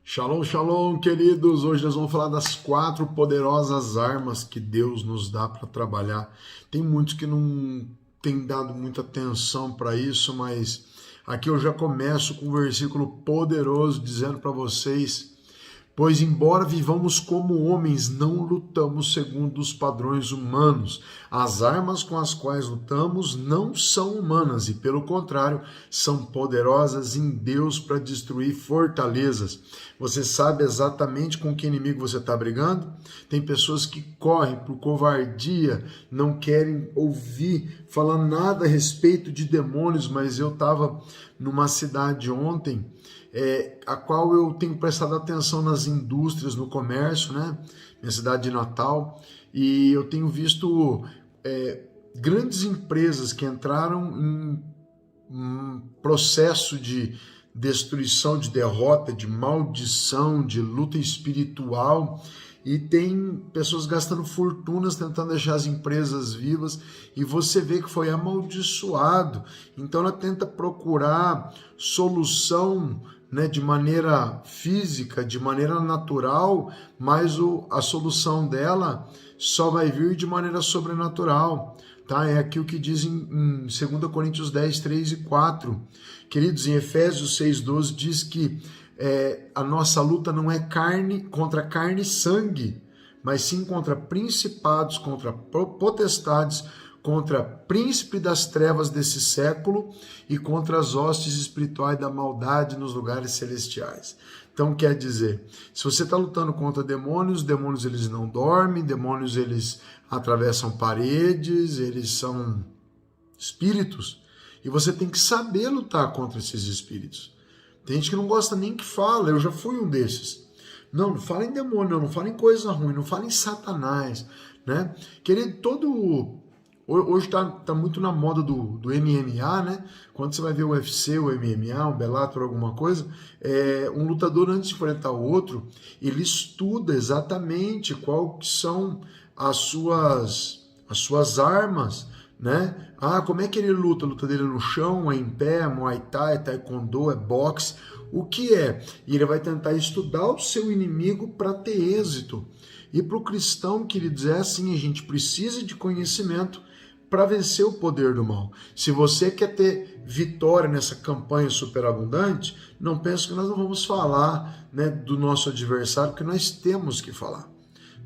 Shalom, shalom, queridos! Hoje nós vamos falar das 4 poderosas armas que Deus nos dá para trabalhar. Tem muitos que não têm dado muita atenção para isso, mas aqui eu já começo com um versículo poderoso dizendo para vocês: pois embora vivamos como homens, não lutamos segundo os padrões humanos. As armas com as quais lutamos não são humanas e, pelo contrário, são poderosas em Deus para destruir fortalezas. Você sabe exatamente com que inimigo você está brigando? Tem pessoas que correm por covardia, não querem ouvir falar nada a respeito de demônios, mas eu estava numa cidade ontem, a qual eu tenho prestado atenção nas indústrias, no comércio, né? Minha cidade de Natal, e eu tenho visto grandes empresas que entraram em um processo de destruição, de derrota, de maldição, de luta espiritual, e tem pessoas gastando fortunas tentando deixar as empresas vivas, e você vê que foi amaldiçoado. Então ela tenta procurar solução, né, de maneira física, de maneira natural, mas a solução dela só vai vir de maneira sobrenatural. Tá? É aqui o que diz em 2 Coríntios 10, 3 e 4. Queridos, em Efésios 6, 12 diz que a nossa luta não é contra carne e sangue, mas sim contra principados, contra potestades, contra príncipe das trevas desse século e contra as hostes espirituais da maldade nos lugares celestiais. Então quer dizer, se você está lutando contra demônios eles não dormem, demônios eles atravessam paredes, eles são espíritos, e você tem que saber lutar contra esses espíritos. Tem gente que não gosta nem que fala, eu já fui um desses. Não fala em demônio, não fala em coisa ruim, não fala em Satanás, né? Querido, hoje tá muito na moda do MMA, né? Quando você vai ver o UFC, o MMA, o Bellator, alguma coisa, um lutador, antes de enfrentar o outro, ele estuda exatamente quais são as suas armas, né? Como é que ele luta? A luta dele é no chão, é em pé, é Muay Thai, é Taekwondo, é boxe, o que é? E ele vai tentar estudar o seu inimigo para ter êxito. E para o cristão, queridos, é assim, a gente precisa de conhecimento para vencer o poder do mal. Se você quer ter vitória nessa campanha superabundante, não pense que nós não vamos falar, né, do nosso adversário, porque nós temos que falar,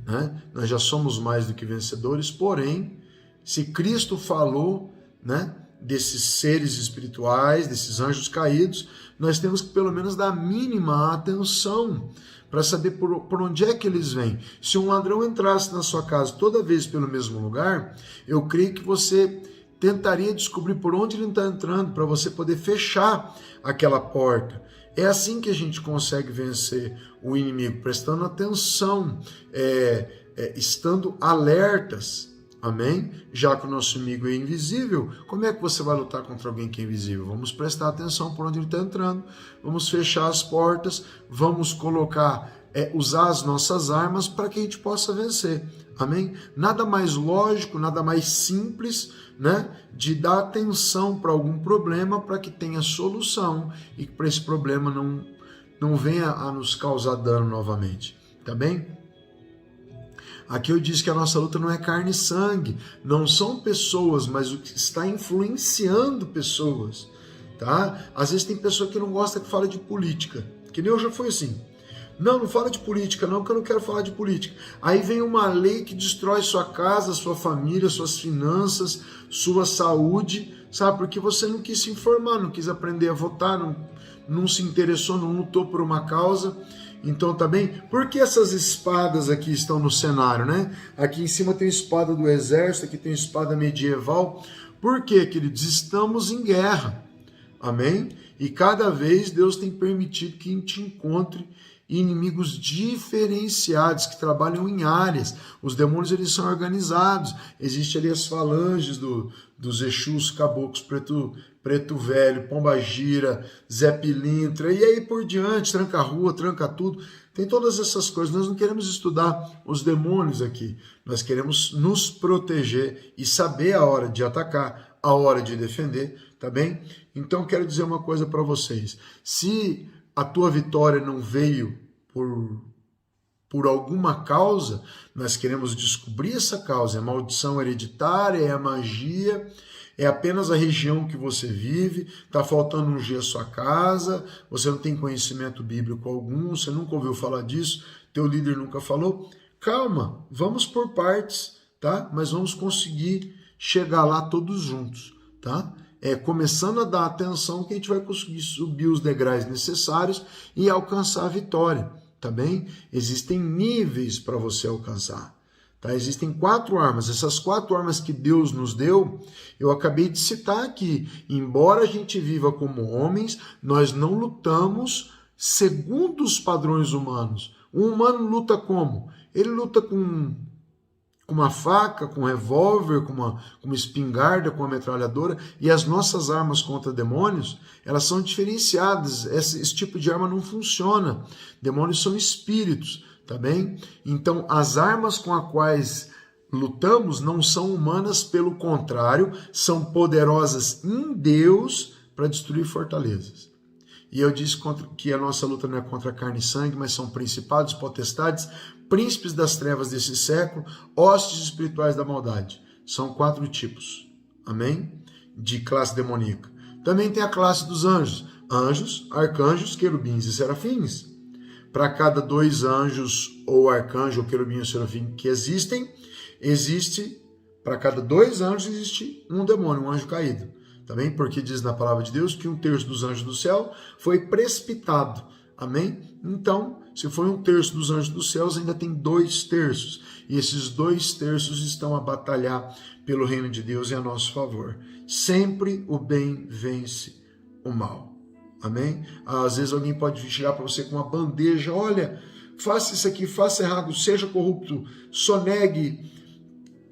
né? Nós já somos mais do que vencedores, porém, se Cristo falou, né, desses seres espirituais, desses anjos caídos, nós temos que pelo menos dar a mínima atenção para saber por onde é que eles vêm. Se um ladrão entrasse na sua casa toda vez pelo mesmo lugar, eu creio que você tentaria descobrir por onde ele está entrando, para você poder fechar aquela porta. É assim que a gente consegue vencer o inimigo, prestando atenção, estando alertas. Amém? Já que o nosso inimigo é invisível, como é que você vai lutar contra alguém que é invisível? Vamos prestar atenção por onde ele está entrando, vamos fechar as portas, vamos usar as nossas armas para que a gente possa vencer. Amém? Nada mais lógico, nada mais simples, né, de dar atenção para algum problema para que tenha solução e que para esse problema não venha a nos causar dano novamente. Tá bem? Aqui eu disse que a nossa luta não é carne e sangue, não são pessoas, mas o que está influenciando pessoas, tá? Às vezes tem pessoa que não gosta que fala de política, que nem eu já fui assim. Não fala de política não, porque eu não quero falar de política. Aí vem uma lei que destrói sua casa, sua família, suas finanças, sua saúde, sabe? Porque você não quis se informar, não quis aprender a votar, não se interessou, não lutou por uma causa. Então tá bem? Por que essas espadas aqui estão no cenário, né? Aqui em cima tem a espada do exército, aqui tem a espada medieval. Por quê, queridos? Estamos em guerra. Amém? E cada vez Deus tem permitido que a gente encontre inimigos diferenciados, que trabalham em áreas. Os demônios, eles são organizados. Existem ali as falanges dos Exus, caboclos, preto velho, pombagira, Zé Pilintra, e aí por diante, tranca a rua, tranca tudo. Tem todas essas coisas. Nós não queremos estudar os demônios aqui. Nós queremos nos proteger e saber a hora de atacar, a hora de defender, tá bem? Então quero dizer uma coisa para vocês. Se a tua vitória não veio por alguma causa, nós queremos descobrir essa causa. É a maldição hereditária, é a magia, é apenas a região que você vive, está faltando ungir a sua casa, você não tem conhecimento bíblico algum, você nunca ouviu falar disso, teu líder nunca falou. Calma, vamos por partes, tá? Mas vamos conseguir chegar lá todos juntos, tá? Começando a dar atenção que a gente vai conseguir subir os degraus necessários e alcançar a vitória, tá bem? Existem níveis para você alcançar, tá? Existem 4 armas. Essas 4 armas que Deus nos deu, eu acabei de citar aqui. Embora a gente viva como homens, nós não lutamos segundo os padrões humanos. O humano luta como? Ele luta com uma faca, com um revólver, com uma espingarda, com uma metralhadora, e as nossas armas contra demônios, elas são diferenciadas. Esse tipo de arma não funciona. Demônios são espíritos, tá bem? Então, as armas com as quais lutamos não são humanas, pelo contrário, são poderosas em Deus para destruir fortalezas. E eu disse que a nossa luta não é contra carne e sangue, mas são principados, potestades, príncipes das trevas desse século, hostes espirituais da maldade. São 4 tipos, amém? De classe demoníaca. Também tem a classe dos anjos. Anjos, arcanjos, querubins e serafins. Para cada 2 anjos, ou arcanjo, ou querubim ou serafim que existe, para cada 2 anjos existe um demônio, um anjo caído. Também porque diz na palavra de Deus que 1/3 dos anjos do céu foi precipitado. Amém? Então, se foi 1/3 dos anjos dos céus, ainda tem 2/3. E esses 2/3 estão a batalhar pelo reino de Deus e a nosso favor. Sempre o bem vence o mal. Amém? Às vezes alguém pode chegar para você com uma bandeja. Olha, faça isso aqui, faça errado, seja corrupto, sonegue,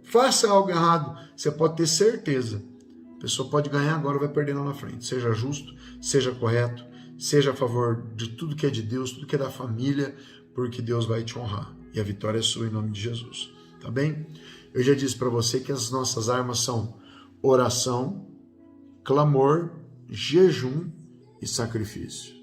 faça algo errado. Você pode ter certeza. A pessoa pode ganhar agora ou vai perder lá na frente. Seja justo, seja correto, seja a favor de tudo que é de Deus, tudo que é da família, porque Deus vai te honrar. E a vitória é sua em nome de Jesus. Tá bem? Eu já disse para você que as nossas armas são oração, clamor, jejum e sacrifício.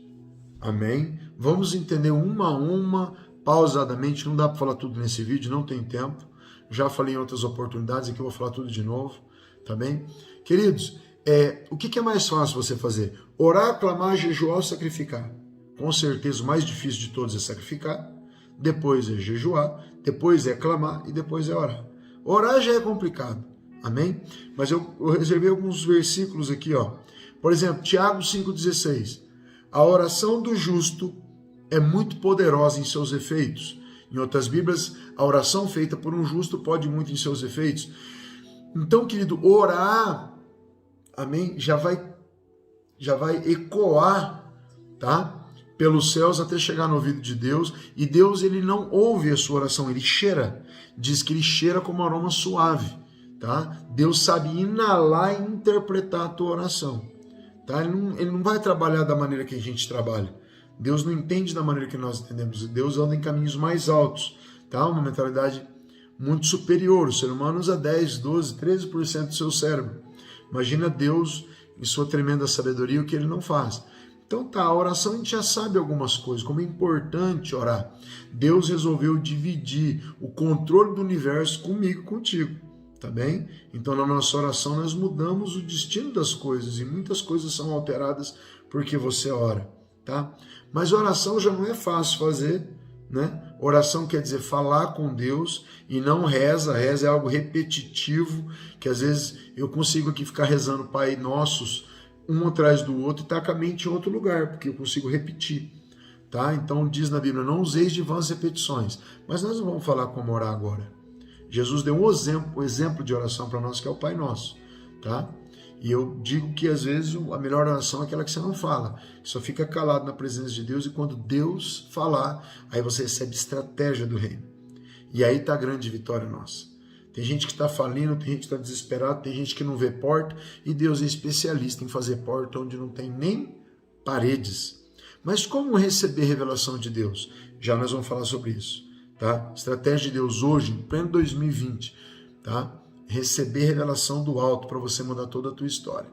Amém? Vamos entender uma a uma, pausadamente. Não dá para falar tudo nesse vídeo, não tem tempo. Já falei em outras oportunidades, aqui eu vou falar tudo de novo. Tá bem? Queridos, o que é mais fácil você fazer? Orar, clamar, jejuar ou sacrificar? Com certeza o mais difícil de todos é sacrificar, depois é jejuar, depois é clamar e depois é orar. Orar já é complicado, amém? Mas eu reservei alguns versículos aqui, ó. Por exemplo, Tiago 5,16. A oração do justo é muito poderosa em seus efeitos. Em outras Bíblias, a oração feita por um justo pode muito em seus efeitos. Então, querido, orar, amém, já vai ecoar, tá? Pelos céus até chegar no ouvido de Deus. E Deus, ele não ouve a sua oração, ele cheira. Diz que ele cheira como um aroma suave, tá? Deus sabe inalar e interpretar a tua oração, tá? Ele não vai trabalhar da maneira que a gente trabalha. Deus não entende da maneira que nós entendemos. Deus anda em caminhos mais altos, tá? Uma mentalidade muito superior. O ser humano usa 10, 12, 13% do seu cérebro. Imagina Deus em sua tremenda sabedoria o que ele não faz. Então tá, a oração a gente já sabe algumas coisas, como é importante orar. Deus resolveu dividir o controle do universo comigo e contigo, tá bem? Então na nossa oração nós mudamos o destino das coisas e muitas coisas são alteradas porque você ora, tá? Mas oração já não é fácil fazer, né? Oração quer dizer falar com Deus e não reza. Reza é algo repetitivo, que às vezes eu consigo aqui ficar rezando Pai Nossos um atrás do outro e tá com a mente em outro lugar, porque eu consigo repetir, tá? Então diz na Bíblia, não useis de vãs repetições. Mas nós não vamos falar como orar agora. Jesus deu um exemplo de oração para nós, que é o Pai Nosso, tá? E eu digo que às vezes a melhor oração é aquela que você não fala, que só fica calado na presença de Deus, e quando Deus falar, aí você recebe estratégia do reino. E aí está a grande vitória nossa. Tem gente que está falindo, tem gente que está desesperado, tem gente que não vê porta, e Deus é especialista em fazer porta onde não tem nem paredes. Mas como receber revelação de Deus? Já nós vamos falar sobre isso, tá? Estratégia de Deus hoje, em pleno 2020, tá? Receber revelação do alto para você mudar toda a tua história.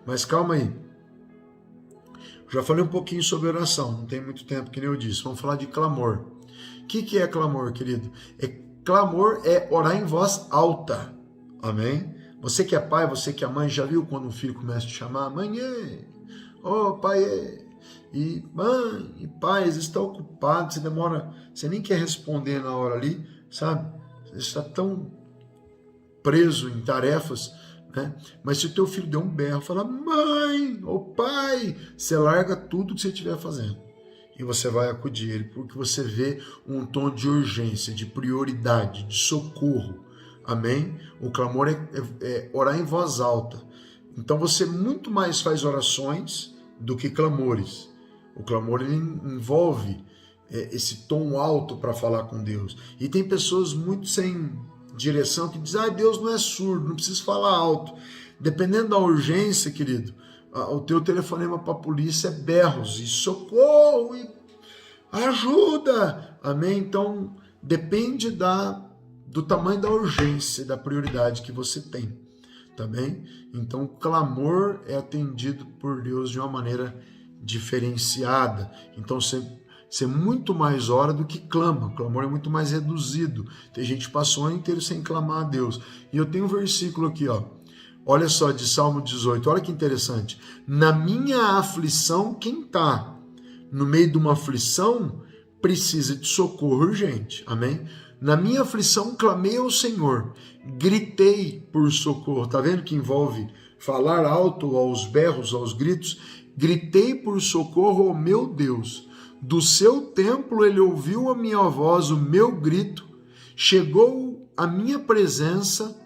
Mas calma aí. Já falei um pouquinho sobre oração, não tem muito tempo, que nem eu disse. Vamos falar de clamor. O que é clamor, querido? Clamor é orar em voz alta. Amém? Você que é pai, você que é mãe, já viu quando um filho começa a te chamar? Mãe, oh, pai, e mãe, e pai, às vezes está ocupado, você demora, você nem quer responder na hora ali, sabe? Você está tão preso em tarefas, né? Mas se o teu filho der um berro, fala, mãe, ou pai, você larga tudo que você estiver fazendo e você vai acudir ele, porque você vê um tom de urgência, de prioridade, de socorro. Amém? O clamor é orar em voz alta. Então você muito mais faz orações do que clamores. O clamor ele envolve esse tom alto para falar com Deus. E tem pessoas muito sem direção que dizem, Deus não é surdo, não precisa falar alto. Dependendo da urgência, querido, o teu telefonema para a polícia é berros e socorro e ajuda. Amém? Então depende do tamanho da urgência, da prioridade que você tem, tá bem? Então o clamor é atendido por Deus de uma maneira diferenciada. Então você muito mais ora do que clama. O clamor é muito mais reduzido. Tem gente que passou o ano inteiro sem clamar a Deus. E eu tenho um versículo aqui, ó. Olha só, de Salmo 18, olha que interessante. Na minha aflição, quem está no meio de uma aflição precisa de socorro urgente, amém? Na minha aflição, clamei ao Senhor, gritei por socorro. Tá vendo que envolve falar alto, aos berros, aos gritos? Gritei por socorro ao meu Deus. Do seu templo ele ouviu a minha voz, o meu grito, chegou a minha presença,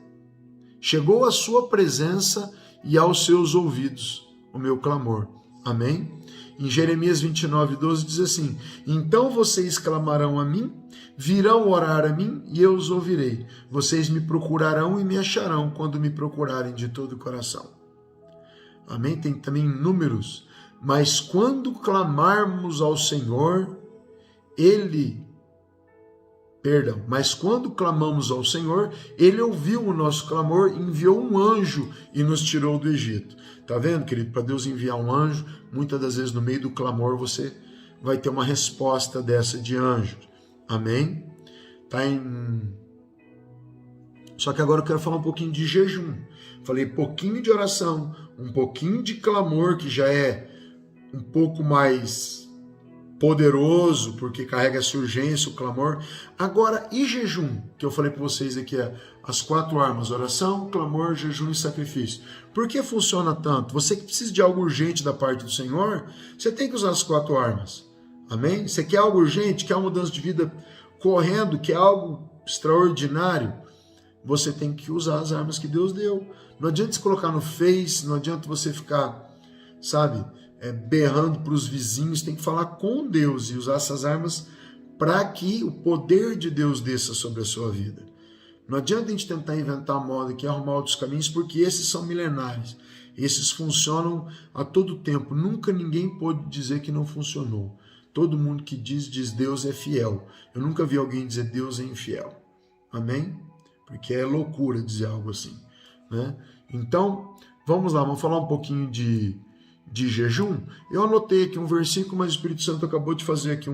chegou a sua presença e aos seus ouvidos o meu clamor. Amém? Em Jeremias 29:12 diz assim, então vocês clamarão a mim, virão orar a mim e eu os ouvirei. Vocês me procurarão e me acharão quando me procurarem de todo o coração. Amém? Tem também números. Mas quando clamarmos ao Senhor, mas quando clamamos ao Senhor, Ele ouviu o nosso clamor, enviou um anjo e nos tirou do Egito. Tá vendo, querido? Para Deus enviar um anjo, muitas das vezes no meio do clamor você vai ter uma resposta dessa de anjo. Amém? Só que agora eu quero falar um pouquinho de jejum. Falei pouquinho de oração, um pouquinho de clamor, que já é um pouco mais poderoso, porque carrega essa urgência, o clamor. Agora, e jejum? Que eu falei para vocês aqui, as 4 armas, oração, clamor, jejum e sacrifício. Por que funciona tanto? Você que precisa de algo urgente da parte do Senhor, você tem que usar as 4 armas. Amém? Você quer algo urgente, quer uma mudança de vida correndo, quer algo extraordinário, você tem que usar as armas que Deus deu. Não adianta se colocar no Face, não adianta você ficar, sabe, berrando para os vizinhos, tem que falar com Deus e usar essas armas para que o poder de Deus desça sobre a sua vida. Não adianta a gente tentar inventar moda aqui, arrumar outros caminhos, porque esses são milenares. Esses funcionam a todo tempo. Nunca ninguém pode dizer que não funcionou. Todo mundo que diz Deus é fiel. Eu nunca vi alguém dizer Deus é infiel. Amém? Porque é loucura dizer algo assim, né? Então, vamos lá, vamos falar um pouquinho de jejum. Eu anotei aqui um versículo, mas o Espírito Santo acabou de fazer aqui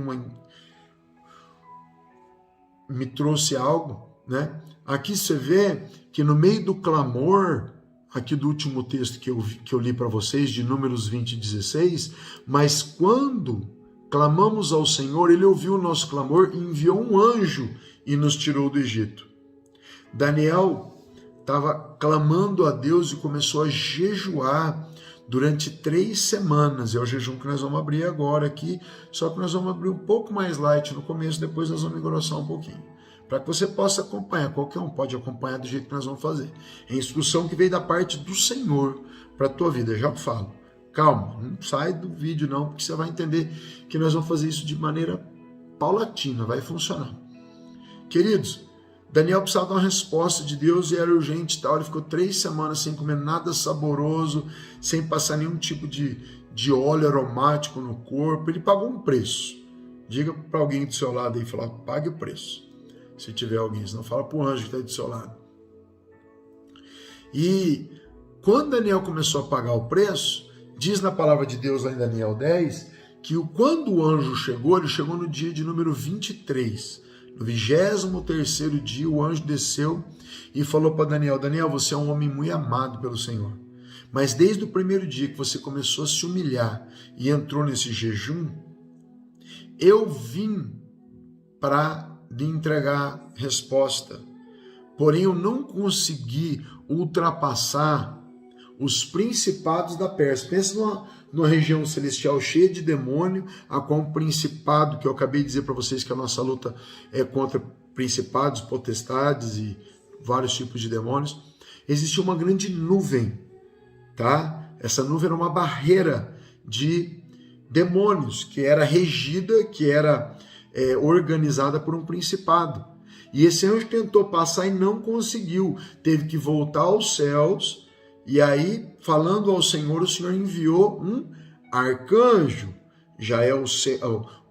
me trouxe algo, né? Aqui você vê que no meio do clamor, aqui do último texto que eu li para vocês, de Números 20:16, mas quando clamamos ao Senhor, Ele ouviu o nosso clamor e enviou um anjo e nos tirou do Egito. Daniel estava clamando a Deus e começou a jejuar durante 3 semanas. É o jejum que nós vamos abrir agora aqui, só que nós vamos abrir um pouco mais light no começo, depois nós vamos engrossar um pouquinho, para que você possa acompanhar. Qualquer um pode acompanhar do jeito que nós vamos fazer. É instrução que veio da parte do Senhor para a tua vida. Eu já falo, calma, não sai do vídeo não, porque você vai entender que nós vamos fazer isso de maneira paulatina, vai funcionar. Queridos, Daniel precisava dar uma resposta de Deus e era urgente e tal. Ele ficou 3 semanas sem comer nada saboroso, sem passar nenhum tipo de óleo aromático no corpo. Ele pagou um preço. Diga para alguém do seu lado aí, fala, pague o preço. Se tiver alguém, senão fala para o anjo que está aí do seu lado. E quando Daniel começou a pagar o preço, Diz na palavra de Deus lá em Daniel 10 que quando o anjo chegou, ele chegou no dia de número 23. No 23º dia, o anjo desceu e falou para Daniel: Daniel, você é um homem muito amado pelo Senhor. Mas desde o primeiro dia que você começou a se humilhar e entrou nesse jejum, eu vim para lhe entregar resposta. Porém, eu não consegui ultrapassar os principados da Pérsia. Pensa numa região celestial cheia de demônio, a qual um principado, que eu acabei de dizer para vocês que a nossa luta é contra principados, potestades e vários tipos de demônios. Existia uma grande nuvem, tá? Essa nuvem era uma barreira de demônios, que era regida, que era organizada por um principado. E esse anjo tentou passar e não conseguiu. Teve que voltar aos céus. E aí, falando ao Senhor, o Senhor enviou um arcanjo. Já é o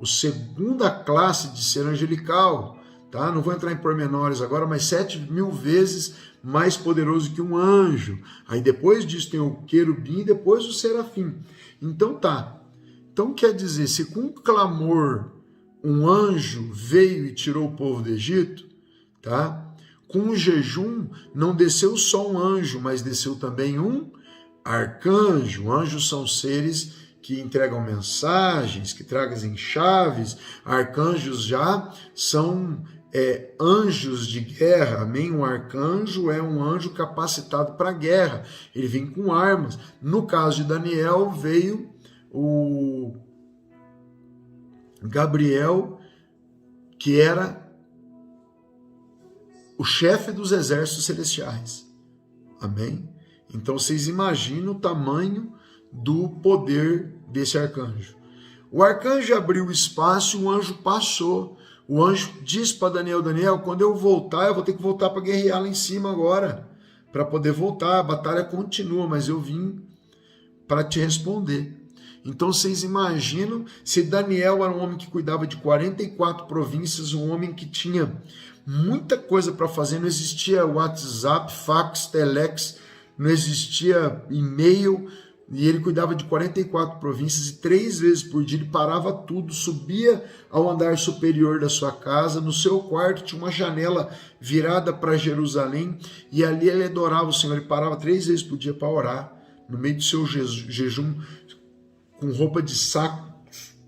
segunda classe de ser angelical. Tá? Não vou entrar em pormenores agora, mas 7.000 vezes mais poderoso que um anjo. Aí depois disso tem o querubim e depois o serafim. Então tá. Então quer dizer, se com clamor um anjo veio e tirou o povo do Egito, tá? Com o jejum não desceu só um anjo, mas desceu também um arcanjo. Anjos são seres que entregam mensagens, que trazem chaves. Arcanjos já são anjos de guerra, amém? Um arcanjo é um anjo capacitado para a guerra. Ele vem com armas. No caso de Daniel, veio o Gabriel, que era o chefe dos exércitos celestiais. Amém? Então vocês imaginam o tamanho do poder desse arcanjo. O arcanjo abriu o espaço e o anjo passou. O anjo disse para Daniel: Daniel, quando eu voltar, eu vou ter que voltar para guerrear lá em cima agora. Para poder voltar, a batalha continua, mas eu vim para te responder. Então vocês imaginam, se Daniel era um homem que cuidava de 44 províncias, um homem que tinha muita coisa para fazer, não existia WhatsApp, fax, telex, não existia e-mail, e ele cuidava de 44 províncias, e 3 vezes por dia ele parava tudo, subia ao andar superior da sua casa, no seu quarto tinha uma janela virada para Jerusalém, e ali ele adorava o Senhor. Ele parava 3 vezes por dia para orar, no meio do seu jejum, com roupa de saco,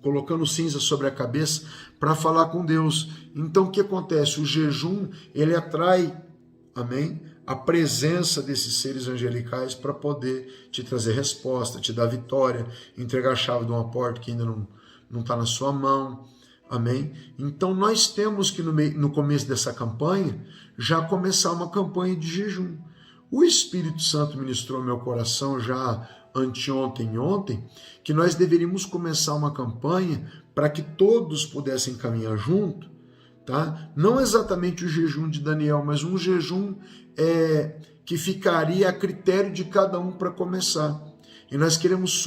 colocando cinza sobre a cabeça, para falar com Deus. Então o que acontece? O jejum, ele atrai, amém, a presença desses seres angelicais para poder te trazer resposta, te dar vitória, entregar a chave de uma porta que ainda não está na sua mão, amém? Então nós temos que no começo dessa campanha, já começar uma campanha de jejum. O Espírito Santo ministrou meu coração já anteontem e ontem, que nós deveríamos começar uma campanha para que todos pudessem caminhar junto, tá? Não exatamente o jejum de Daniel, mas um jejum que ficaria a critério de cada um para começar. E nós queremos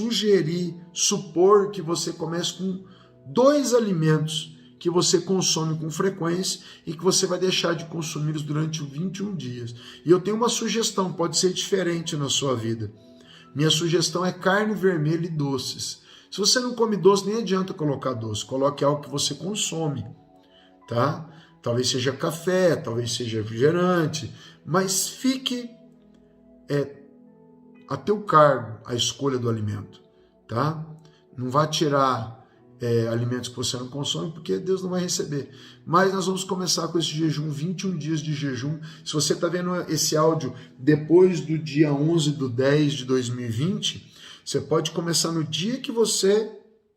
supor que você comece com 2 alimentos que você consome com frequência e que você vai deixar de consumi-los durante 21 dias. E eu tenho uma sugestão, pode ser diferente na sua vida. Minha sugestão é carne vermelha e doces. Se você não come doce, nem adianta colocar doce. Coloque algo que você consome, tá? Talvez seja café, talvez seja refrigerante, mas fique a teu cargo a escolha do alimento, tá? Não vá tirar alimentos que você não consome, porque Deus não vai receber. Mas nós vamos começar com esse jejum, 21 dias de jejum. Se você está vendo esse áudio depois do dia 11/10 de 2020, você pode começar no dia que você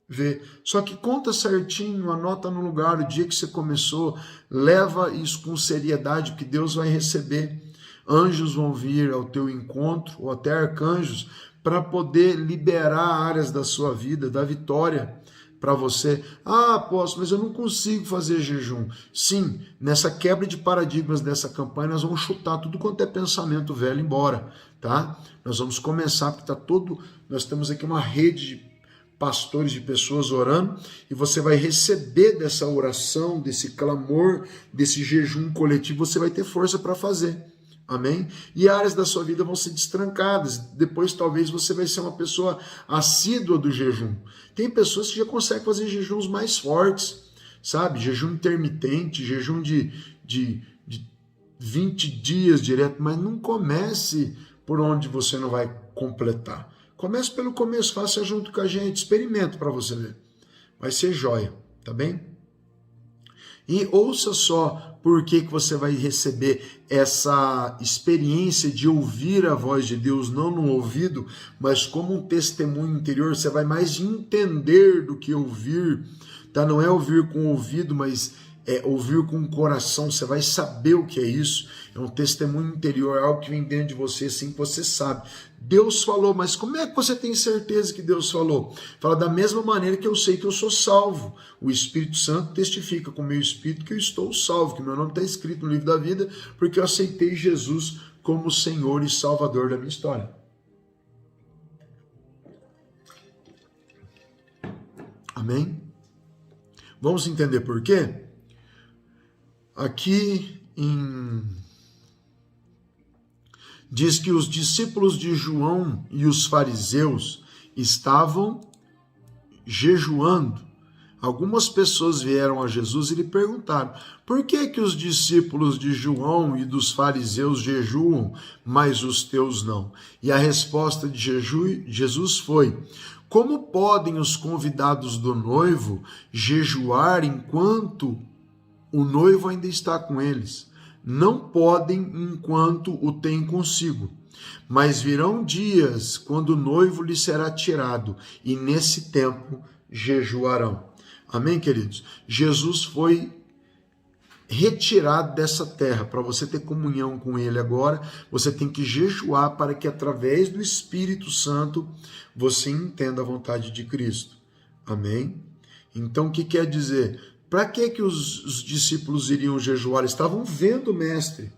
vê. Só que conta certinho, anota no lugar o dia que você começou, leva isso com seriedade, porque Deus vai receber. Anjos vão vir ao teu encontro, ou até arcanjos, para poder liberar áreas da sua vida, da vitória para você. Ah, apóstolo, mas eu não consigo fazer jejum. Sim, nessa quebra de paradigmas dessa campanha, nós vamos chutar tudo quanto é pensamento velho embora, tá? Nós vamos começar, porque nós temos aqui uma rede de pastores, de pessoas orando, e você vai receber dessa oração, desse clamor, desse jejum coletivo, você vai ter força para fazer. Amém? E áreas da sua vida vão ser destrancadas. Depois, talvez, você vai ser uma pessoa assídua do jejum. Tem pessoas que já conseguem fazer jejuns mais fortes, sabe? Jejum intermitente, jejum de 20 dias direto, mas não comece por onde você não vai completar. Comece pelo começo, faça junto com a gente, experimenta para você ver. Vai ser joia, tá bem? E ouça só por que você vai receber essa experiência de ouvir a voz de Deus, não no ouvido, mas como um testemunho interior. Você vai mais entender do que ouvir, tá? Não é ouvir com o ouvido, mas é ouvir com o coração. Você vai saber o que é isso. É um testemunho interior, é algo que vem dentro de você, assim que você sabe. Deus falou, mas como é que você tem certeza que Deus falou? Fala, da mesma maneira que eu sei que eu sou salvo. O Espírito Santo testifica com o meu espírito que eu estou salvo, que meu nome está escrito no livro da vida, porque eu aceitei Jesus como Senhor e Salvador da minha história. Amém? Vamos entender por quê? Aqui diz que os discípulos de João e os fariseus estavam jejuando. Algumas pessoas vieram a Jesus e lhe perguntaram: por que que os discípulos de João e dos fariseus jejuam, mas os teus não? E a resposta de Jesus foi: como podem os convidados do noivo jejuar enquanto o noivo ainda está com eles? Não podem enquanto o têm consigo. Mas virão dias quando o noivo lhe será tirado, e nesse tempo jejuarão. Amém, queridos? Jesus foi retirado dessa terra. Para você ter comunhão com ele agora, você tem que jejuar para que através do Espírito Santo você entenda a vontade de Cristo. Amém? Então, o que quer dizer? Para que os discípulos iriam jejuar? Eles estavam vendo o mestre.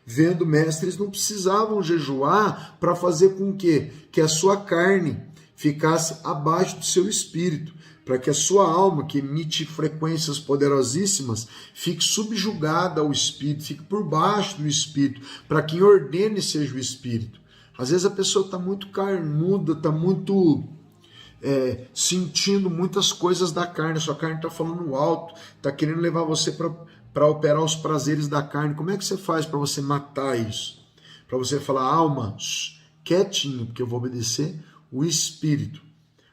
Vendo o mestre, eles não precisavam jejuar para fazer com que a sua carne ficasse abaixo do seu espírito, para que a sua alma, que emite frequências poderosíssimas, fique subjugada ao espírito, fique por baixo do espírito, para quem ordene seja o espírito. Às vezes a pessoa está muito carnuda, está muito sentindo muitas coisas da carne, sua carne está falando alto, está querendo levar você para operar os prazeres da carne. Como é que você faz para você matar isso? Para você falar, alma, quietinho, porque eu vou obedecer o Espírito.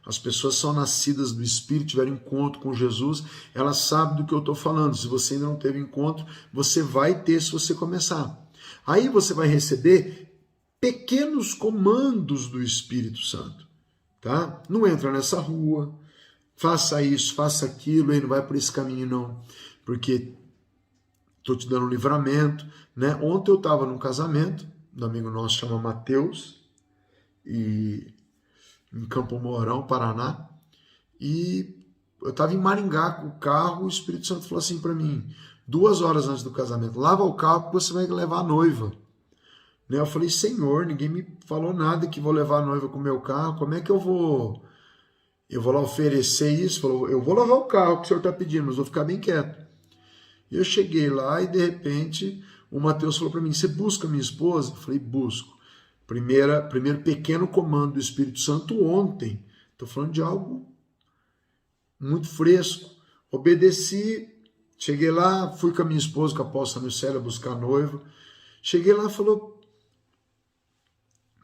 As pessoas são nascidas do Espírito, tiveram encontro com Jesus, elas sabem do que eu estou falando. Se você ainda não teve encontro, você vai ter se você começar. Aí você vai receber pequenos comandos do Espírito Santo. Tá? Não entra nessa rua, faça isso, faça aquilo, aí não vai por esse caminho não, porque estou te dando um livramento, né? Ontem eu estava num casamento, um amigo nosso chama Mateus, e em Campo Mourão, Paraná, e eu estava em Maringá com o carro, o Espírito Santo falou assim para mim, 2 horas antes do casamento, lava o carro porque você vai levar a noiva. Eu falei, Senhor, ninguém me falou nada que vou levar a noiva com o meu carro, como é que eu vou lá oferecer isso? Falou, eu vou lavar o carro que o senhor está pedindo, mas vou ficar bem quieto. E eu cheguei lá e de repente o Mateus falou para mim, você busca minha esposa? Eu falei, busco. Primeiro pequeno comando do Espírito Santo ontem, estou falando de algo muito fresco. Obedeci, cheguei lá, fui com a minha esposa, com a apóstola Mircélia, buscar a noiva. Cheguei lá e falou,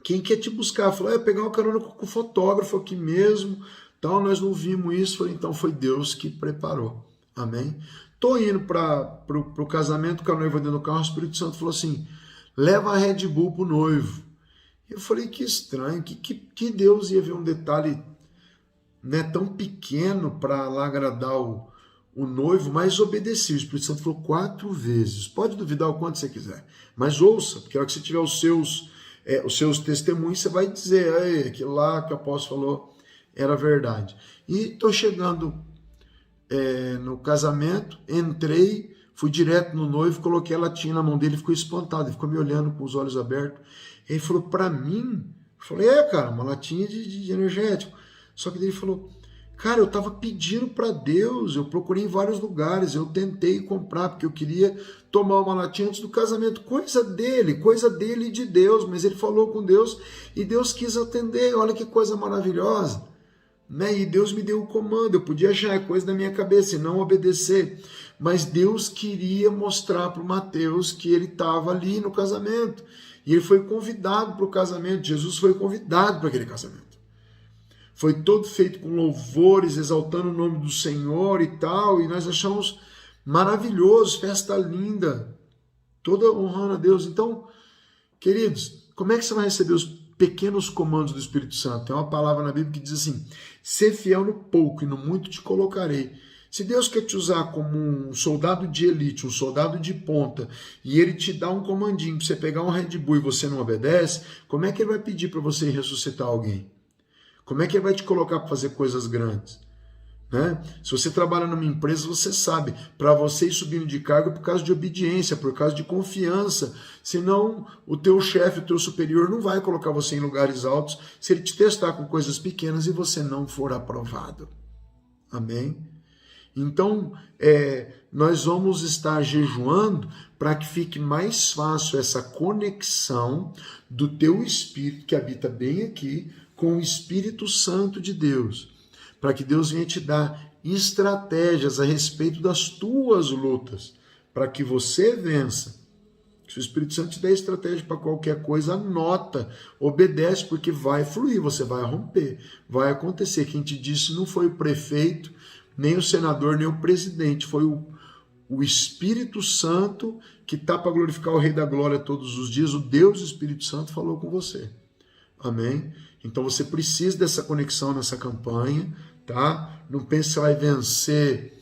quem quer te buscar? Falou, pegar uma carona com o fotógrafo aqui mesmo, tal, nós não vimos isso. Falei, então foi Deus que preparou. Amém? Tô indo para o casamento com a noiva dentro do carro, o Espírito Santo falou assim, leva a Red Bull pro noivo. Eu falei, que estranho, que Deus ia ver um detalhe, né, tão pequeno para lá agradar o noivo, mas obedeci. O Espírito Santo falou 4 vezes. Pode duvidar o quanto você quiser, mas ouça, porque a hora que você tiver os seus testemunhos, você vai dizer, aquilo lá que o apóstolo falou era verdade. E estou chegando no casamento, entrei, fui direto no noivo, coloquei a latinha na mão dele, ficou espantado, ele ficou me olhando com os olhos abertos. Ele falou, para mim? Eu falei, cara, uma latinha de energético. Só que ele falou, Cara, eu estava pedindo para Deus, eu procurei em vários lugares, eu tentei comprar, porque eu queria tomar uma latinha antes do casamento. Coisa dele e de Deus, mas ele falou com Deus e Deus quis atender. Olha que coisa maravilhosa. Né? E Deus me deu o comando, eu podia achar coisa da minha cabeça e não obedecer. Mas Deus queria mostrar para o Mateus que ele estava ali no casamento. E ele foi convidado para o casamento, Jesus foi convidado para aquele casamento. Foi todo feito com louvores, exaltando o nome do Senhor e tal, e nós achamos maravilhoso, festa linda, toda honrando a Deus. Então, queridos, como é que você vai receber os pequenos comandos do Espírito Santo? Tem uma palavra na Bíblia que diz assim: ser fiel no pouco e no muito te colocarei. Se Deus quer te usar como um soldado de elite, um soldado de ponta, e ele te dá um comandinho para você pegar um Red Bull e você não obedece, como é que ele vai pedir para você ressuscitar alguém? Como é que ele vai te colocar para fazer coisas grandes? Né? Se você trabalha numa empresa, você sabe, para você ir subindo de cargo é por causa de obediência, por causa de confiança. Senão, o teu chefe, o teu superior não vai colocar você em lugares altos se ele te testar com coisas pequenas e você não for aprovado. Amém? Então, nós vamos estar jejuando para que fique mais fácil essa conexão do teu espírito, que habita bem aqui, com o Espírito Santo de Deus, para que Deus venha te dar estratégias a respeito das tuas lutas, para que você vença. Se o Espírito Santo te der estratégia para qualquer coisa, anota, obedece, porque vai fluir, você vai romper, vai acontecer. Quem te disse não foi o prefeito, nem o senador, nem o presidente, foi o Espírito Santo que está para glorificar o Rei da Glória todos os dias. O Deus Espírito Santo falou com você. Amém? Então você precisa dessa conexão nessa campanha, tá? Não pense que você vai vencer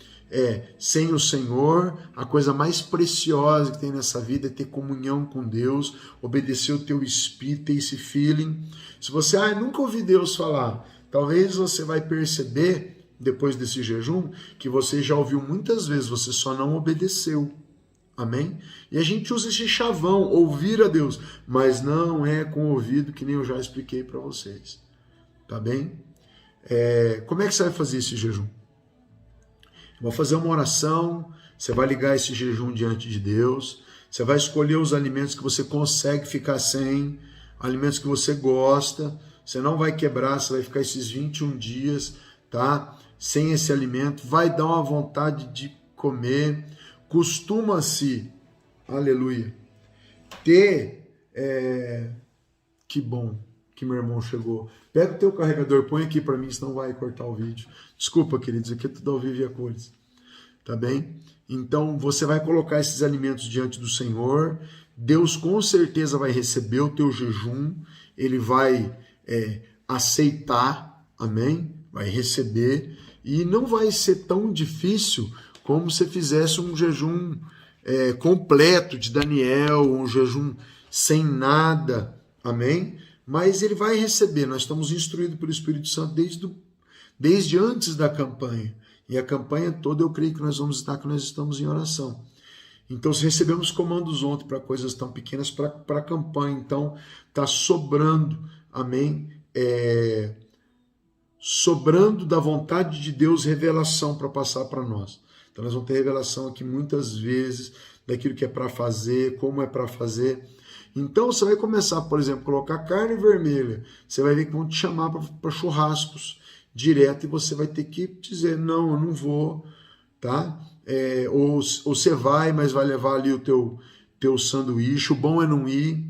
sem o Senhor. A coisa mais preciosa que tem nessa vida é ter comunhão com Deus, obedecer o teu espírito, ter esse feeling. Se você, nunca ouvi Deus falar, talvez você vai perceber, depois desse jejum, que você já ouviu muitas vezes, você só não obedeceu. Amém? E a gente usa esse chavão, ouvir a Deus, mas não é com o ouvido, que nem eu já expliquei para vocês. Tá bem? Como é que você vai fazer esse jejum? Vou fazer uma oração, você vai ligar esse jejum diante de Deus, você vai escolher os alimentos que você consegue ficar sem, alimentos que você gosta, você não vai quebrar, você vai ficar esses 21 dias, tá? Sem esse alimento, vai dar uma vontade de comer. Costuma-se, aleluia, ter, que bom que meu irmão chegou. Pega o teu carregador, põe aqui para mim, senão vai cortar o vídeo. Desculpa, queridos, aqui é tudo ao vivo e a cores, tá bem? Então, você vai colocar esses alimentos diante do Senhor, Deus com certeza vai receber o teu jejum, Ele vai aceitar, amém? Vai receber, e não vai ser tão difícil como se fizesse um jejum completo de Daniel, um jejum sem nada, amém? Mas ele vai receber, nós estamos instruídos pelo Espírito Santo desde antes da campanha, e a campanha toda eu creio que nós vamos estar, que nós estamos em oração. Então, se recebemos comandos ontem para coisas tão pequenas, para a campanha, então está sobrando, amém? Sobrando da vontade de Deus revelação para passar para nós. Então nós vamos ter revelação aqui muitas vezes daquilo que é para fazer, como é para fazer. Então você vai começar, por exemplo, a colocar carne vermelha. Você vai ver que vão te chamar para churrascos direto e você vai ter que dizer, não, eu não vou, tá? Ou você vai, mas vai levar ali o teu sanduíche. O bom é não ir,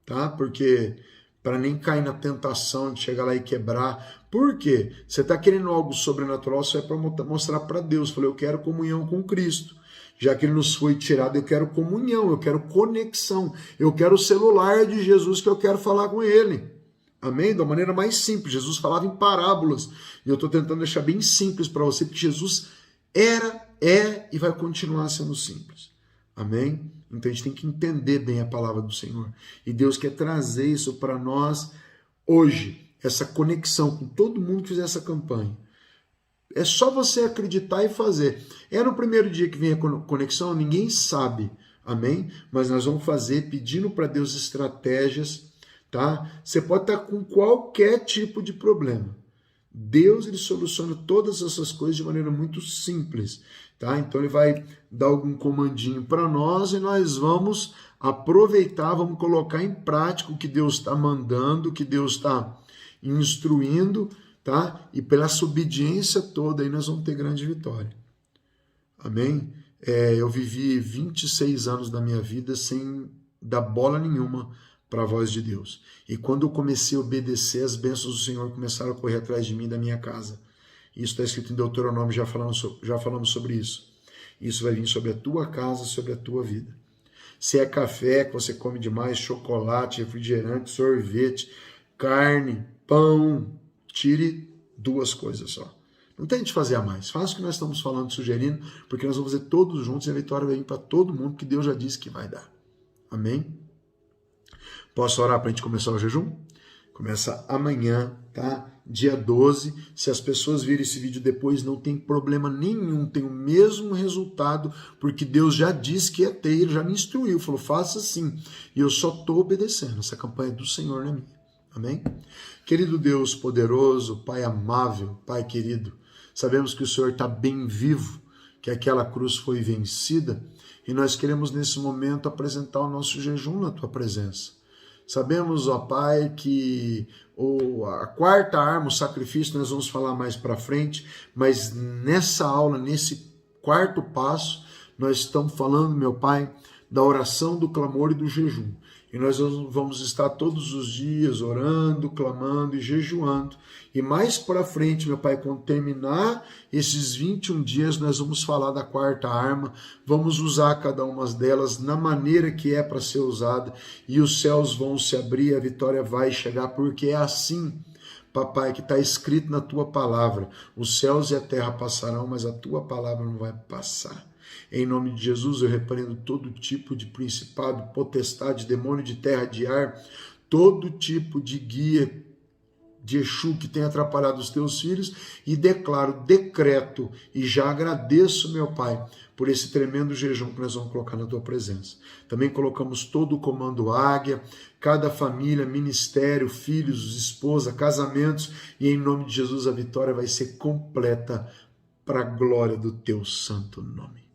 tá? Porque para nem cair na tentação de chegar lá e quebrar. Por quê? Você está querendo algo sobrenatural, só é para mostrar para Deus. Falei, eu quero comunhão com Cristo. Já que Ele nos foi tirado, eu quero comunhão, eu quero conexão. Eu quero o celular de Jesus que eu quero falar com Ele. Amém? Da maneira mais simples. Jesus falava em parábolas. E eu estou tentando deixar bem simples para você, porque Jesus era, é e vai continuar sendo simples. Amém? Então a gente tem que entender bem a palavra do Senhor. E Deus quer trazer isso para nós hoje. Essa conexão com todo mundo que fizer essa campanha. É só você acreditar e fazer. No primeiro dia que vem a conexão? Ninguém sabe. Amém? Mas nós vamos fazer pedindo para Deus estratégias. Tá? Você pode estar com qualquer tipo de problema. Deus, ele soluciona todas essas coisas de maneira muito simples, tá? Então ele vai dar algum comandinho para nós e nós vamos aproveitar, vamos colocar em prática o que Deus está mandando, o que Deus está instruindo, tá? E pela essa obediência toda aí nós vamos ter grande vitória. Amém? Eu vivi 26 anos da minha vida sem dar bola nenhuma para a voz de Deus. E quando eu comecei a obedecer, as bênçãos do Senhor começaram a correr atrás de mim, da minha casa. Isso está escrito em Deuteronômio, já falamos sobre isso. Isso vai vir sobre a tua casa, sobre a tua vida. Se é café que você come demais, chocolate, refrigerante, sorvete, carne, pão, tire 2 coisas só. Não tente fazer a mais. Faça o que nós estamos falando, sugerindo, porque nós vamos fazer todos juntos e a vitória vai vir para todo mundo, que Deus já disse que vai dar. Amém? Posso orar para a gente começar o jejum? Começa amanhã, tá? Dia 12. Se as pessoas virem esse vídeo depois, não tem problema nenhum, tem o mesmo resultado, porque Deus já disse que ia ter, ele já me instruiu, falou, faça assim. E eu só estou obedecendo. Essa campanha é do Senhor, não é minha. Amém? Querido Deus poderoso, Pai amável, Pai querido, sabemos que o Senhor está bem vivo, que aquela cruz foi vencida, e nós queremos nesse momento apresentar o nosso jejum na Tua presença. Sabemos, ó Pai, que a 4ª arma, o sacrifício, nós vamos falar mais para frente, mas nessa aula, nesse 4º passo, nós estamos falando, meu Pai, da oração, do clamor e do jejum. E nós vamos estar todos os dias orando, clamando e jejuando. E mais para frente, meu Pai, quando terminar esses 21 dias, nós vamos falar da 4ª arma, vamos usar cada uma delas na maneira que é para ser usada, e os céus vão se abrir, a vitória vai chegar, porque é assim, Papai, que está escrito na Tua palavra. Os céus e a terra passarão, mas a Tua palavra não vai passar. Em nome de Jesus, eu repreendo todo tipo de principado, potestade, demônio de terra, de ar, todo tipo de guia de Exu que tem atrapalhado os teus filhos, e declaro, decreto, e já agradeço, meu Pai, por esse tremendo jejum que nós vamos colocar na Tua presença. Também colocamos todo o comando Águia, cada família, ministério, filhos, esposa, casamentos, e em nome de Jesus a vitória vai ser completa para a glória do Teu santo nome.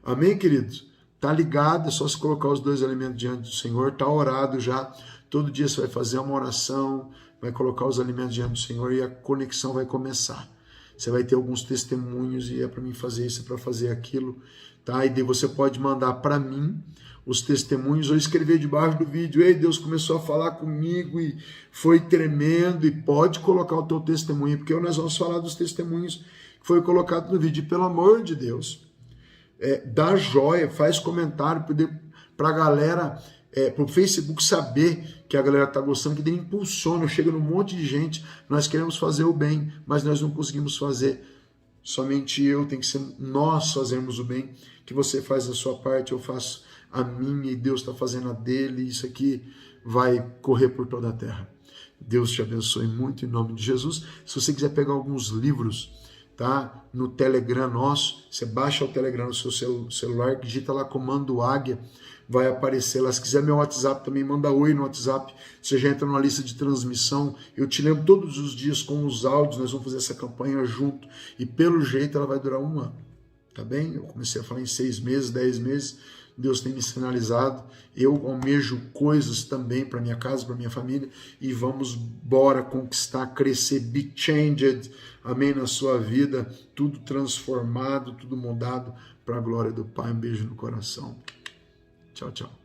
Amém, queridos? Tá ligado, é só se colocar os 2 alimentos diante do Senhor, tá orado já, todo dia você vai fazer uma oração, vai colocar os alimentos diante do Senhor e a conexão vai começar. Você vai ter alguns testemunhos e é para mim fazer isso, é para fazer aquilo, tá? E daí você pode mandar para mim os testemunhos ou escrever debaixo do vídeo, ei, Deus começou a falar comigo e foi tremendo, e pode colocar o teu testemunho, porque nós vamos falar dos testemunhos que foi colocado no vídeo, e pelo amor de Deus, dá joia, faz comentário para a galera, para o Facebook saber que a galera está gostando, que daí impulsiona, chega num monte de gente, nós queremos fazer o bem, mas nós não conseguimos fazer, somente tem que ser nós fazermos o bem, que você faz a sua parte, eu faço a minha, e Deus está fazendo a dele, e isso aqui vai correr por toda a terra. Deus te abençoe muito em nome de Jesus. Se você quiser pegar alguns livros, tá? No Telegram nosso, você baixa o Telegram no seu celular, digita lá comando Águia, vai aparecer lá. Se quiser meu WhatsApp também, manda oi no WhatsApp, você já entra numa lista de transmissão, eu te lembro todos os dias com os áudios, nós vamos fazer essa campanha junto, e pelo jeito ela vai durar 1 ano, tá bem? Eu comecei a falar em 6 meses, 10 meses, Deus tem me sinalizado, eu almejo coisas também para minha casa, para minha família, e vamos bora conquistar, crescer, be changed, amém, na sua vida, tudo transformado, tudo mudado para a glória do Pai. Um beijo no coração. Tchau, tchau.